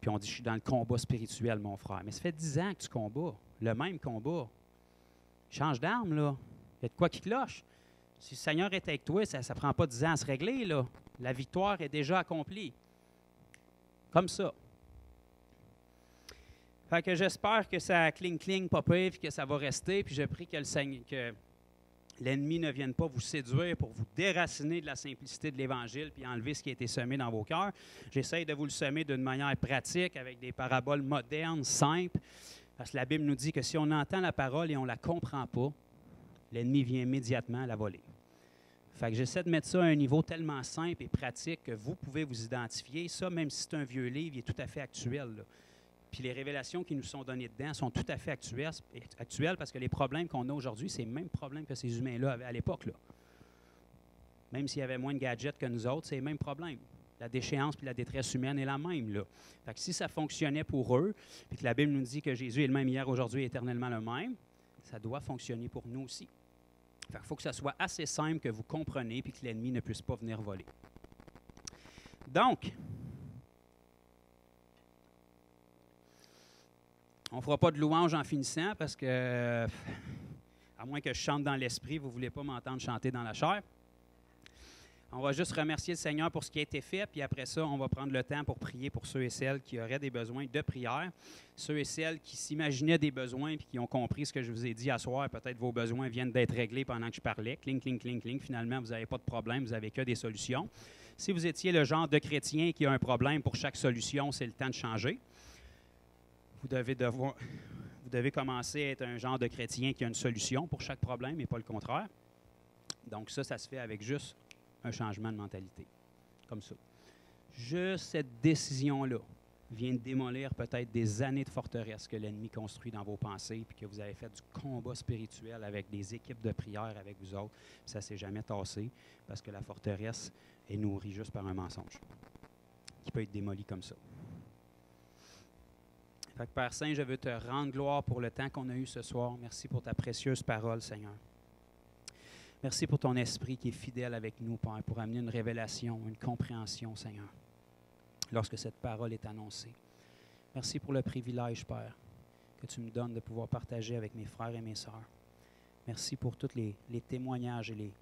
A: Puis on dit, je suis dans le combat spirituel, mon frère. Mais ça fait 10 ans que tu combats, le même combat. Change d'arme, là. Il y a de quoi qui cloche. Si le Seigneur est avec toi, ça ne prend pas 10 ans à se régler, là. La victoire est déjà accomplie. Comme ça. Fait que j'espère que ça cling pas pire, puis que ça va rester, puis je prie que l'ennemi ne vienne pas vous séduire pour vous déraciner de la simplicité de l'Évangile puis enlever ce qui a été semé dans vos cœurs. J'essaye de vous le semer d'une manière pratique, avec des paraboles modernes, simples, parce que la Bible nous dit que si on entend la parole et on ne la comprend pas, l'ennemi vient immédiatement la voler. Fait que j'essaie de mettre ça à un niveau tellement simple et pratique que vous pouvez vous identifier. Ça, même si c'est un vieux livre, il est tout à fait actuel, là. Puis les révélations qui nous sont données dedans sont tout à fait actuelles parce que les problèmes qu'on a aujourd'hui, c'est les mêmes problèmes que ces humains-là avaient à l'époque, là. Même s'il y avait moins de gadgets que nous autres, c'est les mêmes problèmes. La déchéance puis la détresse humaine est la même, là. Fait que si ça fonctionnait pour eux, puis que la Bible nous dit que Jésus est le même hier, aujourd'hui, éternellement le même, ça doit fonctionner pour nous aussi. Fait qu'il faut que ça soit assez simple que vous compreniez puis que l'ennemi ne puisse pas venir voler. Donc, on ne fera pas de louange en finissant parce que, à moins que je chante dans l'esprit, vous ne voulez pas m'entendre chanter dans la chair. On va juste remercier le Seigneur pour ce qui a été fait, puis après ça, on va prendre le temps pour prier pour ceux et celles qui auraient des besoins de prière. Ceux et celles qui s'imaginaient des besoins puis qui ont compris ce que je vous ai dit à soir, peut-être vos besoins viennent d'être réglés pendant que je parlais. Cling, cling, cling, cling. Finalement, vous n'avez pas de problème, vous n'avez que des solutions. Si vous étiez le genre de chrétien qui a un problème pour chaque solution, c'est le temps de changer. Vous devez commencer à être un genre de chrétien qui a une solution pour chaque problème et pas le contraire. Donc ça se fait avec juste un changement de mentalité, comme ça. Juste cette décision-là vient de démolir peut-être des années de forteresse que l'ennemi construit dans vos pensées, puis que vous avez fait du combat spirituel avec des équipes de prière avec vous autres. Ça ne s'est jamais tassé parce que la forteresse est nourrie juste par un mensonge qui peut être démoli comme ça. Fait que Père Saint, je veux te rendre gloire pour le temps qu'on a eu ce soir. Merci pour ta précieuse parole, Seigneur. Merci pour ton esprit qui est fidèle avec nous, Père, pour amener une révélation, une compréhension, Seigneur, lorsque cette parole est annoncée. Merci pour le privilège, Père, que tu me donnes de pouvoir partager avec mes frères et mes sœurs. Merci pour tous les témoignages et les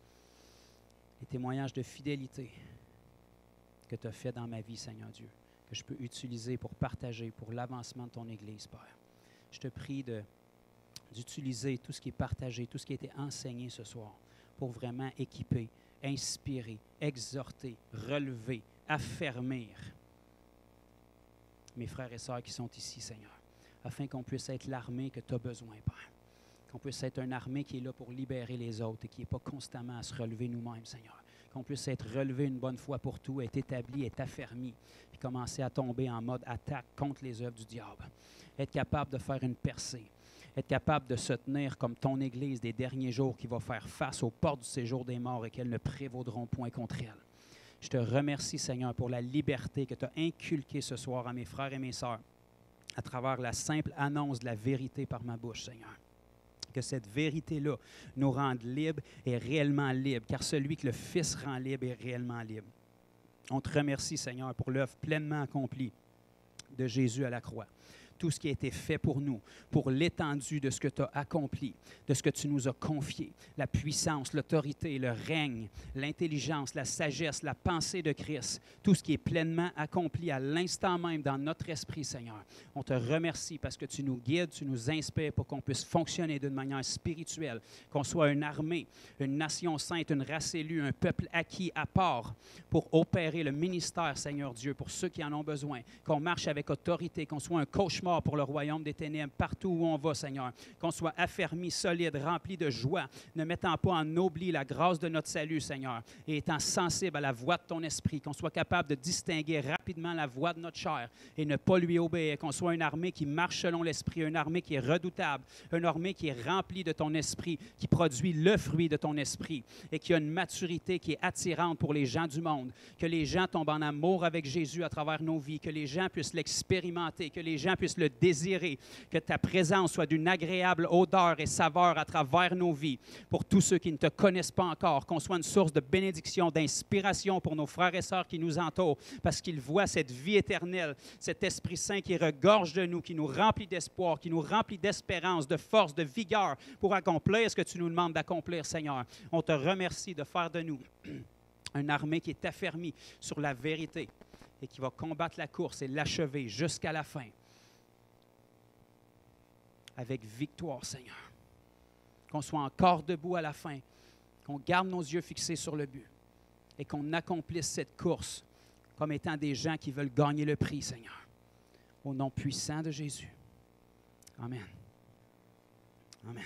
A: témoignages de fidélité que tu as fait dans ma vie, Seigneur Dieu, que je peux utiliser pour partager, pour l'avancement de ton Église, Père. Je te prie d'utiliser tout ce qui est partagé, tout ce qui a été enseigné ce soir, pour vraiment équiper, inspirer, exhorter, relever, affermir mes frères et sœurs qui sont ici, Seigneur, afin qu'on puisse être l'armée que tu as besoin, Père. Qu'on puisse être une armée qui est là pour libérer les autres et qui n'est pas constamment à se relever nous-mêmes, Seigneur. Qu'on puisse être relevé une bonne fois pour tout, être établi, être affermi, puis commencer à tomber en mode attaque contre les œuvres du diable. Être capable de faire une percée. Être capable de se tenir comme ton Église des derniers jours qui va faire face aux portes du séjour des morts et qu'elles ne prévaudront point contre elle. Je te remercie, Seigneur, pour la liberté que tu as inculquée ce soir à mes frères et mes sœurs à travers la simple annonce de la vérité par ma bouche, Seigneur. Que cette vérité-là nous rende libres et réellement libres, car celui que le Fils rend libre est réellement libre. On te remercie, Seigneur, pour l'œuvre pleinement accomplie de Jésus à la croix. Tout ce qui a été fait pour nous, pour l'étendue de ce que tu as accompli, de ce que tu nous as confié, la puissance, l'autorité, le règne, l'intelligence, la sagesse, la pensée de Christ, tout ce qui est pleinement accompli à l'instant même dans notre esprit, Seigneur. On te remercie parce que tu nous guides, tu nous inspires pour qu'on puisse fonctionner d'une manière spirituelle, qu'on soit une armée, une nation sainte, une race élue, un peuple acquis à part pour opérer le ministère, Seigneur Dieu, pour ceux qui en ont besoin, qu'on marche avec autorité, qu'on soit un cauchemar mort pour le royaume des ténèbres partout où on va, Seigneur. Qu'on soit affermi, solide, rempli de joie, ne mettant pas en oubli la grâce de notre salut, Seigneur, et étant sensible à la voix de ton esprit, qu'on soit capable de distinguer rapidement la voix de notre chair et ne pas lui obéir, qu'on soit une armée qui marche selon l'esprit, une armée qui est redoutable, une armée qui est remplie de ton esprit, qui produit le fruit de ton esprit et qui a une maturité qui est attirante pour les gens du monde, que les gens tombent en amour avec Jésus à travers nos vies, que les gens puissent l'expérimenter, que les gens puissent le désirer, que ta présence soit d'une agréable odeur et saveur à travers nos vies. Pour tous ceux qui ne te connaissent pas encore, qu'on soit une source de bénédiction, d'inspiration pour nos frères et sœurs qui nous entourent, parce qu'ils voient cette vie éternelle, cet Esprit Saint qui regorge de nous, qui nous remplit d'espoir, qui nous remplit d'espérance, de force, de vigueur pour accomplir ce que tu nous demandes d'accomplir, Seigneur. On te remercie de faire de nous une armée qui est affermie sur la vérité et qui va combattre la course et l'achever jusqu'à la fin avec victoire, Seigneur. Qu'on soit encore debout à la fin, qu'on garde nos yeux fixés sur le but et qu'on accomplisse cette course comme étant des gens qui veulent gagner le prix, Seigneur. Au nom puissant de Jésus. Amen. Amen.